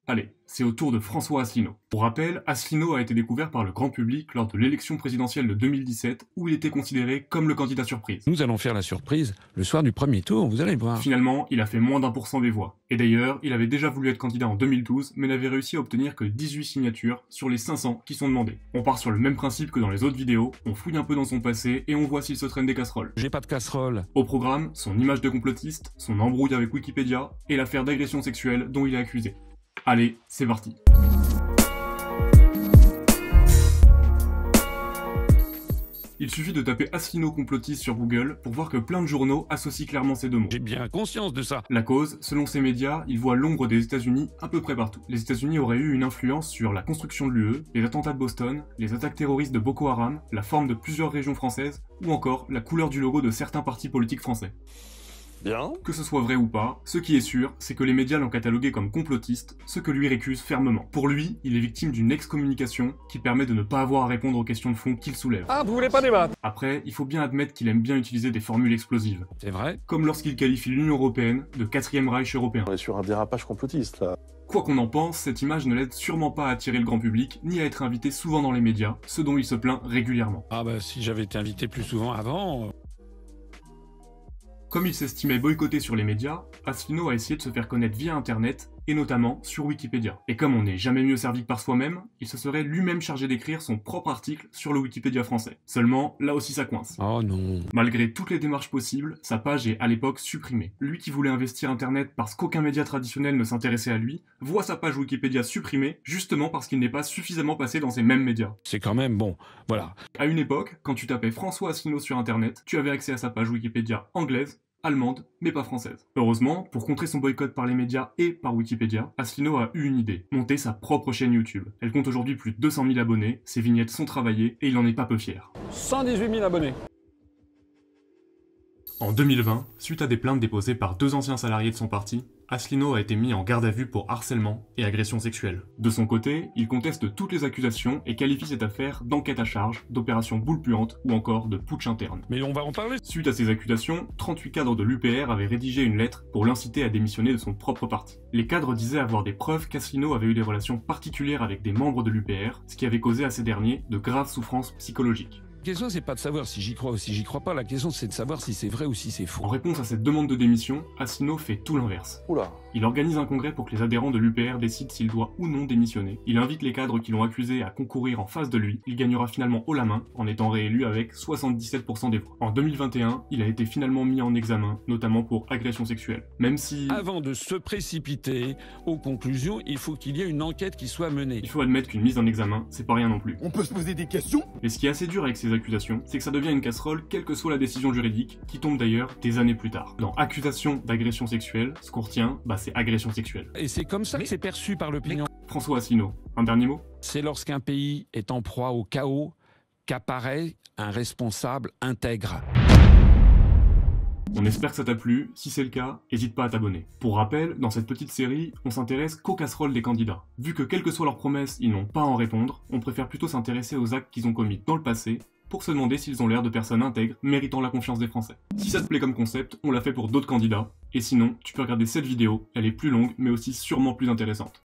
Allez, c'est au tour de François Asselineau. Pour rappel, Asselineau a été découvert par le grand public lors de l'élection présidentielle de 2017 où il était considéré comme le candidat surprise. Nous allons faire la surprise le soir du premier tour, vous allez voir. Finalement, il a fait moins d'1% des voix. Et d'ailleurs, il avait déjà voulu être candidat en 2012, mais n'avait réussi à obtenir que 18 signatures sur les 500 qui sont demandées. On part sur le même principe que dans les autres vidéos, on fouille un peu dans son passé et on voit s'il se traîne des casseroles. J'ai pas de casserole. Au programme, son image de complotiste, son embrouille avec Wikipédia et l'affaire d'agression sexuelle dont il est accusé. Allez, c'est parti. Il suffit de taper Asselineau complotiste sur Google pour voir que plein de journaux associent clairement ces deux mots. J'ai bien conscience de ça. La cause, selon ces médias, il voit l'ombre des États-Unis à peu près partout. Les États-Unis auraient eu une influence sur la construction de l'UE, les attentats de Boston, les attaques terroristes de Boko Haram, la forme de plusieurs régions françaises, ou encore la couleur du logo de certains partis politiques français. Bien. Que ce soit vrai ou pas, ce qui est sûr, c'est que les médias l'ont catalogué comme complotiste, ce que lui récuse fermement. Pour lui, il est victime d'une excommunication qui permet de ne pas avoir à répondre aux questions de fond qu'il soulève. Ah, vous voulez pas débattre? Après, il faut bien admettre qu'il aime bien utiliser des formules explosives. C'est vrai. Comme lorsqu'il qualifie l'Union Européenne de 4e Reich européen. On est sur un dérapage complotiste, là. Quoi qu'on en pense, cette image ne l'aide sûrement pas à attirer le grand public, ni à être invité souvent dans les médias, ce dont il se plaint régulièrement. Ah bah si j'avais été invité plus souvent avant... Comme il s'estimait boycotté sur les médias, Asselineau a essayé de se faire connaître via internet, et notamment sur Wikipédia. Et comme on n'est jamais mieux servi que par soi-même, il se serait lui-même chargé d'écrire son propre article sur le Wikipédia français. Seulement, là aussi ça coince. Oh non. Malgré toutes les démarches possibles, sa page est à l'époque supprimée. Lui qui voulait investir internet parce qu'aucun média traditionnel ne s'intéressait à lui, voit sa page Wikipédia supprimée, justement parce qu'il n'est pas suffisamment passé dans ces mêmes médias. C'est quand même bon, voilà. À une époque, quand tu tapais François Asselineau sur internet, tu avais accès à sa page Wikipédia anglaise, allemande, mais pas française. Heureusement, pour contrer son boycott par les médias et par Wikipédia, Asselineau a eu une idée, monter sa propre chaîne YouTube. Elle compte aujourd'hui plus de 200 000 abonnés, ses vignettes sont travaillées et il en est pas peu fier. 118 000 abonnés. En 2020, suite à des plaintes déposées par 2 anciens salariés de son parti, Asselineau a été mis en garde à vue pour harcèlement et agression sexuelle. De son côté, il conteste toutes les accusations et qualifie cette affaire d'enquête à charge, d'opération boule puante ou encore de putsch interne. Mais on va en parler. Suite à ces accusations, 38 cadres de l'UPR avaient rédigé une lettre pour l'inciter à démissionner de son propre parti. Les cadres disaient avoir des preuves qu'Asselineau avait eu des relations particulières avec des membres de l'UPR, ce qui avait causé à ces derniers de graves souffrances psychologiques. La question c'est pas de savoir si j'y crois ou si j'y crois pas, la question c'est de savoir si c'est vrai ou si c'est faux. En réponse à cette demande de démission, Asselineau fait tout l'inverse. Oula. Il organise un congrès pour que les adhérents de l'UPR décident s'il doit ou non démissionner. Il invite les cadres qui l'ont accusé à concourir en face de lui. Il gagnera finalement haut la main en étant réélu avec 77% des voix. En 2021, il a été finalement mis en examen, notamment pour agression sexuelle. Même si... Avant de se précipiter aux conclusions, il faut qu'il y ait une enquête qui soit menée. Il faut admettre qu'une mise en examen, c'est pas rien non plus. On peut se poser des questions? Mais ce qui est assez dur avec ces accusations, c'est que ça devient une casserole quelle que soit la décision juridique, qui tombe d'ailleurs des années plus tard. Dans accusation d'agression sexuelle, ce qu'on retient, c'est agression sexuelle. Et c'est comme ça que c'est perçu par l'opinion. François Asselineau, un dernier mot? C'est lorsqu'un pays est en proie au chaos qu'apparaît un responsable intègre. On espère que ça t'a plu, si c'est le cas, n'hésite pas à t'abonner. Pour rappel, dans cette petite série, on s'intéresse qu'aux casseroles des candidats. Vu que quelles que soient leurs promesses, ils n'ont pas à en répondre, on préfère plutôt s'intéresser aux actes qu'ils ont commis dans le passé, pour se demander s'ils ont l'air de personnes intègres, méritant la confiance des Français. Si ça te plaît comme concept, on l'a fait pour d'autres candidats, et sinon, tu peux regarder cette vidéo, elle est plus longue, mais aussi sûrement plus intéressante.